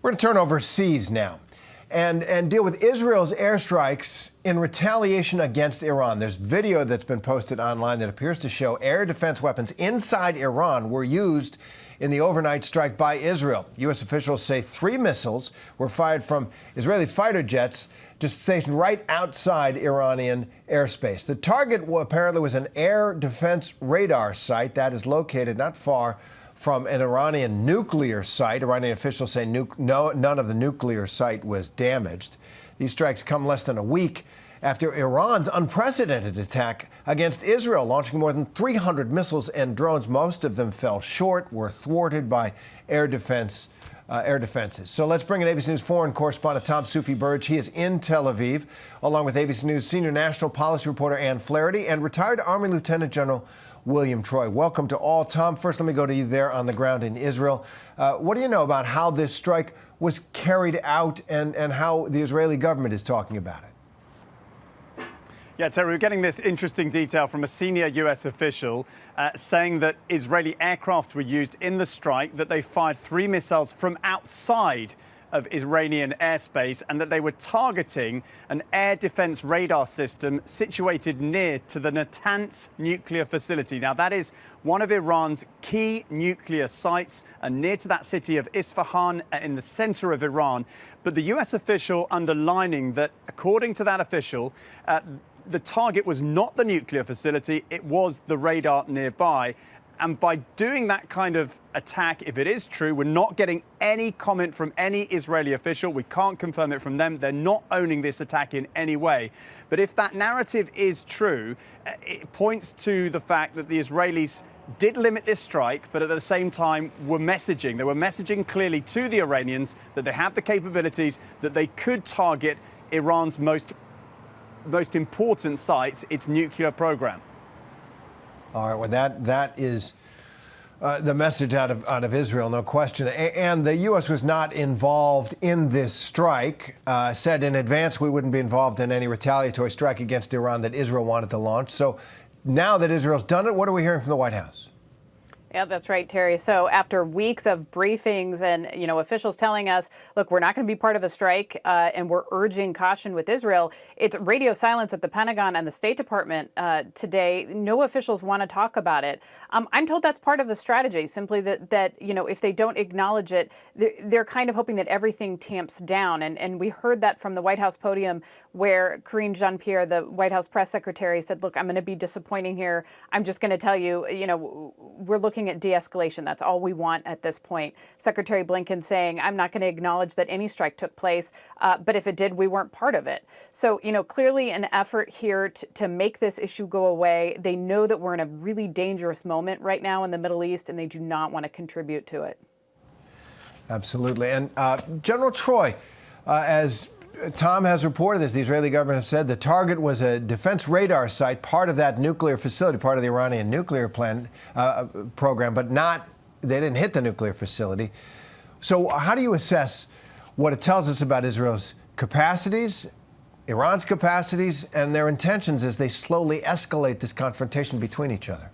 We're going to turn overseas now and deal with Israel's airstrikes in retaliation against Iran. There's video that's been posted online that appears to show air defense weapons inside Iran were used in the overnight strike by Israel. U.S. officials say 3 missiles were fired from Israeli fighter jets just stationed right outside Iranian airspace. The target apparently was an air defense radar site that is located not far from an Iranian nuclear site. Iranian officials say none of the nuclear site was damaged. These strikes come less than a week after Iran's unprecedented attack against Israel, launching more than 300 missiles and drones. Most of them fell short, were thwarted by air defenses. So let's bring in ABC News foreign correspondent Tom Soufi-Burge. He is in Tel Aviv, along with ABC News senior national policy reporter Ann Flaherty and retired Army Lieutenant General William Troy. Welcome to all. Tom, first let me go to you there on the ground in Israel. What do you know about how this strike was carried out and how the Israeli government is talking about it? Yeah, Terry, we're getting this interesting detail from a senior U.S. official saying that Israeli aircraft were used in the strike, that they fired 3 missiles from outside of Iranian airspace and that they were targeting an air defense radar system situated near to the Natanz nuclear facility. Now, that is one of Iran's key nuclear sites and near to that city of Isfahan in the center of Iran. But the U.S. official underlining that, according to that official, the target was not the nuclear facility, it was the radar nearby. And by doing that kind of attack, if it is true, we're not getting any comment from any Israeli official. We can't confirm it from them. They're not owning this attack in any way. But if that narrative is true, it points to the fact that the Israelis did limit this strike, but at the same time were messaging. They were messaging clearly to the Iranians that they have the capabilities, that they could target Iran's most important sites, its nuclear program. All right, well, that is the message out of Israel, no question. And the U.S. was not involved in this strike, said in advance we wouldn't be involved in any retaliatory strike against Iran that Israel wanted to launch. So now that Israel's done it, what are we hearing from the White House? Yeah, that's right, Terry. So after weeks of briefings and, officials telling us, look, we're not going to be part of a strike and we're urging caution with Israel, it's radio silence at the Pentagon and the State Department today. No officials want to talk about it. I'm told that's part of the strategy, simply that if they don't acknowledge it, they're kind of hoping that everything tamps down. And we heard that from the White House podium where Karine Jean-Pierre, the White House press secretary, said, look, I'm going to be disappointing here. I'm just going to tell you, we're looking at de-escalation. That's all we want at this point. Secretary Blinken saying, I'm not going to acknowledge that any strike took place, but if it did, we weren't part of it. So, clearly an effort here to make this issue go away. They know that we're in a really dangerous moment right now in the Middle East, and they do not want to contribute to it. Absolutely. And General Troy, as Tom has reported this, the Israeli government has said the target was a defense radar site, part of that nuclear facility, part of the Iranian nuclear program, but they didn't hit the nuclear facility. So how do you assess what it tells us about Israel's capacities, Iran's capacities, and their intentions as they slowly escalate this confrontation between each other?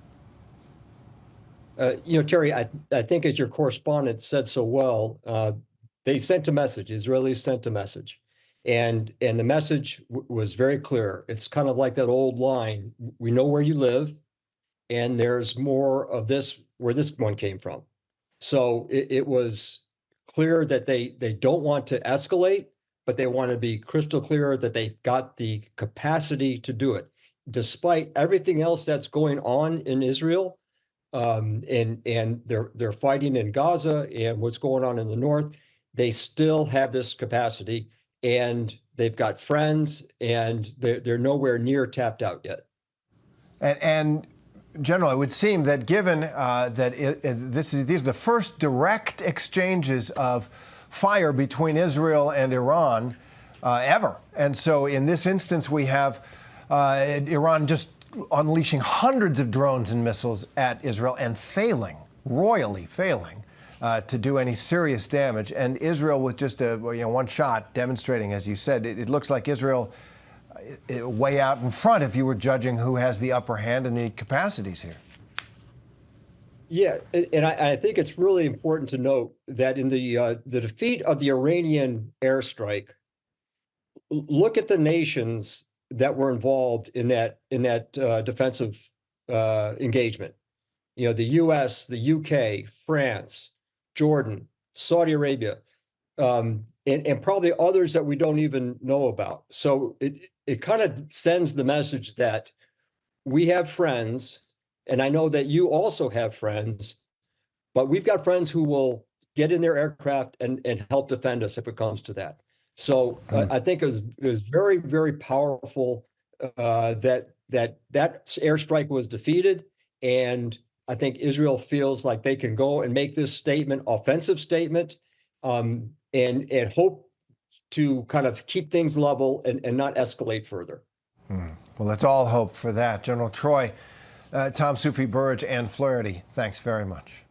Terry, I think as your correspondent said so well, they sent a message. Israelis sent a message. And the message was very clear. It's kind of like that old line, we know where you live, and there's more of this where this one came from. So it was clear that they don't want to escalate, but they want to be crystal clear that they've got the capacity to do it. Despite everything else that's going on in Israel, and they're fighting in Gaza and what's going on in the north, they still have this capacity. And they've got friends, and they're nowhere near tapped out yet. And General, it would seem that given that these are the first direct exchanges of fire between Israel and Iran ever. And so in this instance, we have Iran just unleashing hundreds of drones and missiles at Israel and royally failing. To do any serious damage, and Israel with just one shot demonstrating, as you said, it looks like Israel way out in front if you were judging who has the upper hand and the capacities here. Yeah, and I think it's really important to note that in the defeat of the Iranian airstrike, look at the nations that were involved in that defensive engagement. You know, the U.S., the U.K., France, Jordan, Saudi Arabia, and probably others that we don't even know about. So it kind of sends the message that we have friends, and I know that you also have friends, but we've got friends who will get in their aircraft and help defend us if it comes to that. So I think it was very, very powerful that airstrike was defeated, and I think Israel feels like they can go and make this statement, offensive statement, and hope to kind of keep things level and not escalate further. Well, let's all hope for that. General Troy, Tom Soufi, Burridge, and Flaherty, thanks very much.